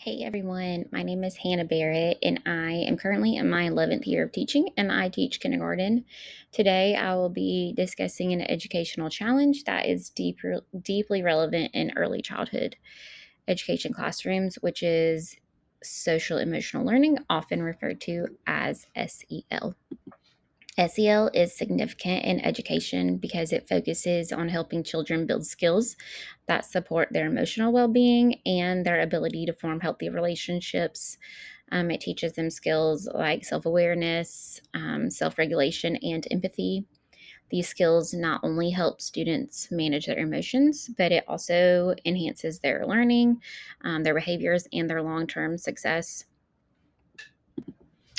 Hey everyone, my name is Hannah Barrett, and I am currently in my 11th year of teaching, and I teach kindergarten. Today, I will be discussing an educational challenge that is deeply relevant in early childhood education classrooms, which is social emotional learning, often referred to as SEL. SEL is significant in education because it focuses on helping children build skills that support their emotional well being and their ability to form healthy relationships. It teaches them skills like self awareness, self regulation, and empathy. These skills not only help students manage their emotions, but it also enhances their learning, their behaviors, and their long term success.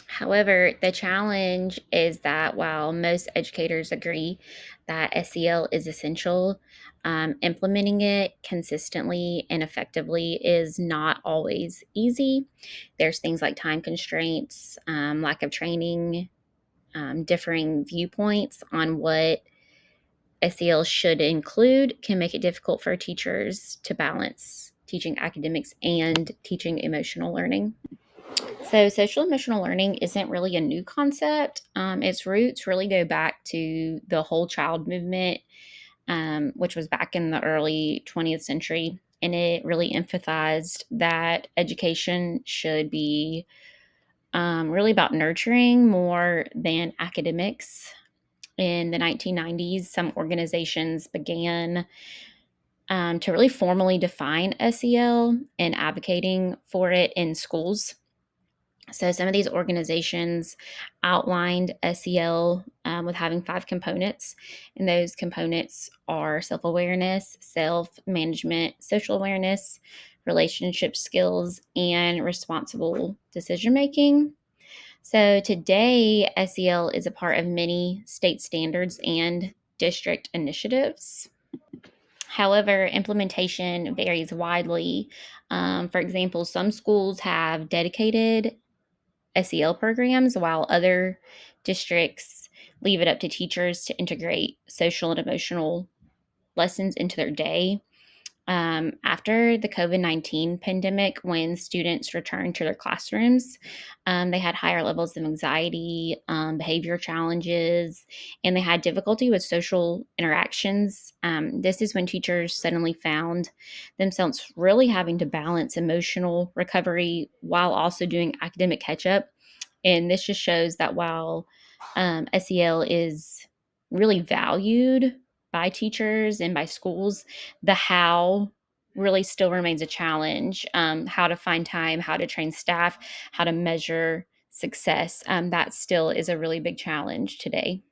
However, the challenge is that while most educators agree that SEL is essential, implementing it consistently and effectively is not always easy. There's things like time constraints, lack of training, differing viewpoints on what SEL should include can make it difficult for teachers to balance teaching academics and teaching emotional learning. So, social emotional learning isn't really a new concept. Its roots really go back to the whole child movement, which was back in the early 20th century. And it really emphasized that education should be really about nurturing more than academics. In the 1990s, some organizations began to really formally define SEL and advocating for it in schools. So some of these organizations outlined SEL with having five components, and those components are self-awareness, self-management, social awareness, relationship skills, and responsible decision making. So today, SEL is a part of many state standards and district initiatives. However, implementation varies widely. For example, some schools have dedicated SEL programs, while other districts leave it up to teachers to integrate social and emotional lessons into their day. After the COVID-19 pandemic, when students returned to their classrooms, they had higher levels of anxiety, behavior challenges, and they had difficulty with social interactions. This is when teachers suddenly found themselves really having to balance emotional recovery while also doing academic catch up. And this just shows that while SEL is really valued by teachers and by schools, the how really still remains a challenge. How to find time, how to train staff, how to measure success. That still is a really big challenge today.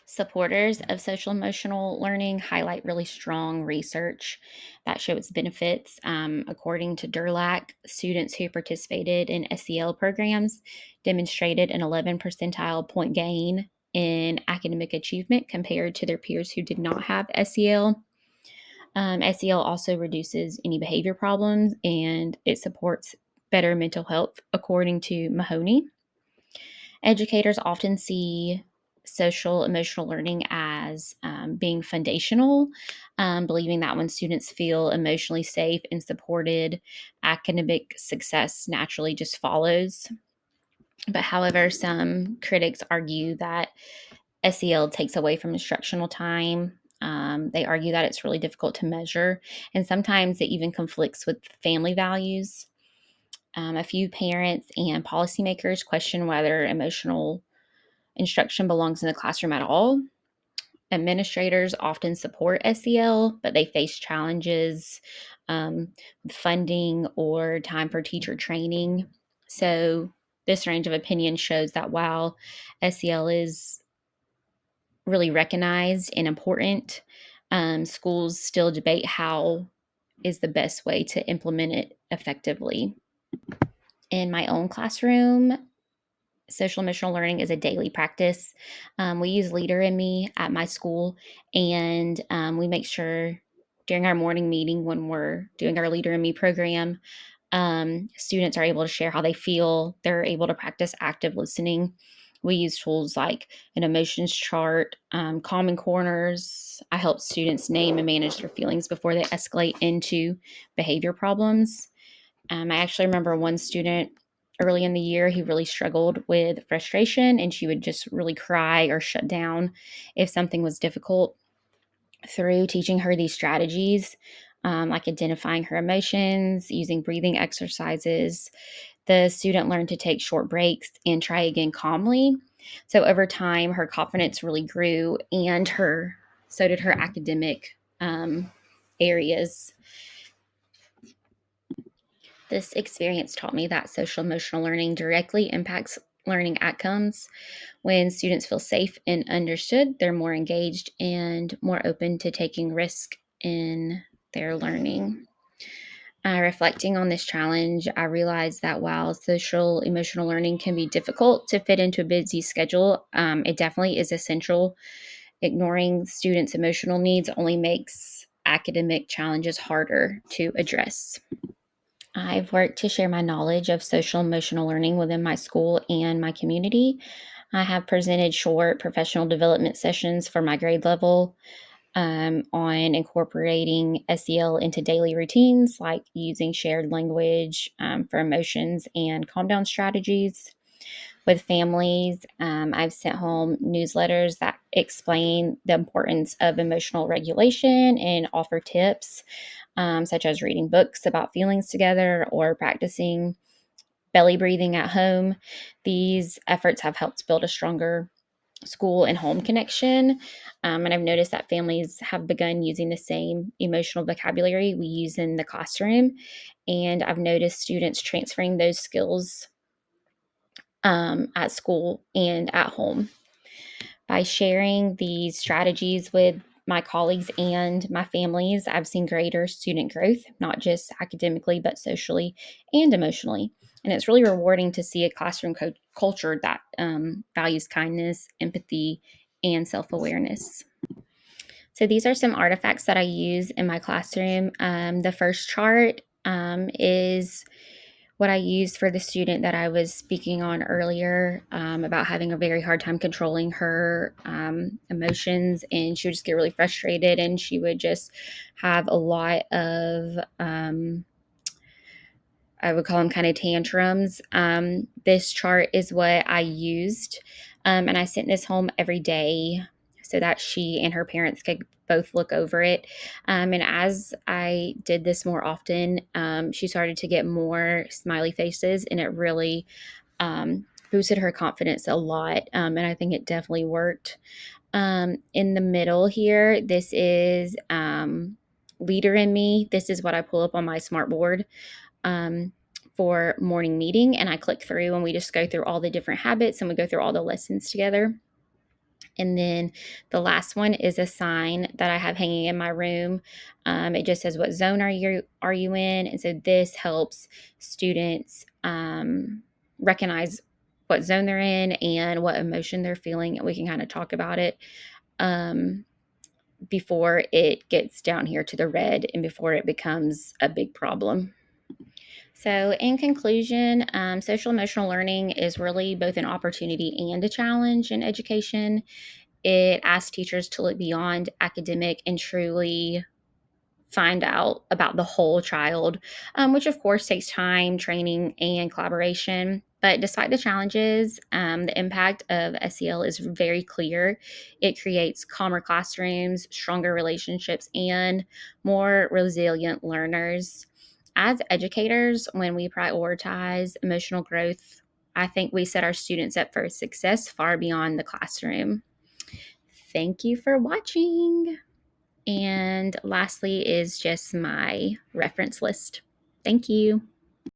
Supporters of social emotional learning highlight really strong research that show its benefits. According to Durlac, students who participated in SEL programs demonstrated an 11 percentile point gain in academic achievement compared to their peers who did not have SEL. SEL also reduces any behavior problems and it supports better mental health, according to Mahoney. Educators often see social emotional learning as being foundational, believing that when students feel emotionally safe and supported, academic success naturally just follows. But however, some critics argue that SEL takes away from instructional time. They argue that it's really difficult to measure, and sometimes it even conflicts with family values. A few parents and policymakers question whether emotional instruction belongs in the classroom at all. Administrators often support SEL, but they face challenges with funding or time for teacher training. So, this range of opinion shows that while SEL is really recognized and important, schools still debate how is the best way to implement it effectively. In my own classroom, social emotional learning is a daily practice. We use Leader in Me at my school, and we make sure during our morning meeting when we're doing our Leader in Me program, students are able to share how they feel. They're able to practice active listening. We use tools like an emotions chart, calming corners. I help students name and manage their feelings before they escalate into behavior problems. I actually remember one student early in the year, he really struggled with frustration, and she would just really cry or shut down if something was difficult. Through teaching her these strategies, like identifying her emotions, using breathing exercises, the student learned to take short breaks and try again calmly. So over time, her confidence really grew, and so did her academic areas. This experience taught me that social emotional learning directly impacts learning outcomes. When students feel safe and understood, they're more engaged and more open to taking risk in their learning. Reflecting on this challenge, I realized that while social emotional learning can be difficult to fit into a busy schedule, it definitely is essential. Ignoring students' emotional needs only makes academic challenges harder to address. I've worked to share my knowledge of social emotional learning within my school and my community. I have presented short professional development sessions for my grade level on incorporating SEL into daily routines, like using shared language for emotions and calm down strategies. With families, I've sent home newsletters that explain the importance of emotional regulation and offer tips, such as reading books about feelings together or practicing belly breathing at home. These efforts have helped build a stronger school and home connection. And I've noticed that families have begun using the same emotional vocabulary we use in the classroom. And I've noticed students transferring those skills at school and at home. By sharing these strategies with my colleagues and my families, I've seen greater student growth, not just academically, but socially and emotionally. And it's really rewarding to see a classroom culture that values kindness, empathy, and self awareness. So, these are some artifacts that I use in my classroom. The first chart is what I used for the student that I was speaking on earlier, about having a very hard time controlling her emotions, and she would just get really frustrated, and she would just have a lot of I would call them kind of tantrums. This chart is what I used, and I sent this home every day so that she and her parents could both look over it. And as I did this more often, she started to get more smiley faces, and it really boosted her confidence a lot. And I think it definitely worked. In the middle here, this is Leader in Me. This is what I pull up on my smart board um, for morning meeting, and I click through and we just go through all the different habits and we go through all the lessons together. And then the last one is a sign that I have hanging in my room. It just says, "What zone are you in?" And so this helps students recognize what zone they're in and what emotion they're feeling, and we can kind of talk about it um, before it gets down here to the red and before it becomes a big problem. So, in conclusion, social emotional learning is really both an opportunity and a challenge in education. It asks teachers to look beyond academic and truly find out about the whole child, which of course takes time, training, and collaboration. But despite the challenges, the impact of SEL is very clear. It creates calmer classrooms, stronger relationships, and more resilient learners. As educators, when we prioritize emotional growth, I think we set our students up for success far beyond the classroom. Thank you for watching. And lastly is just my reference list. Thank you.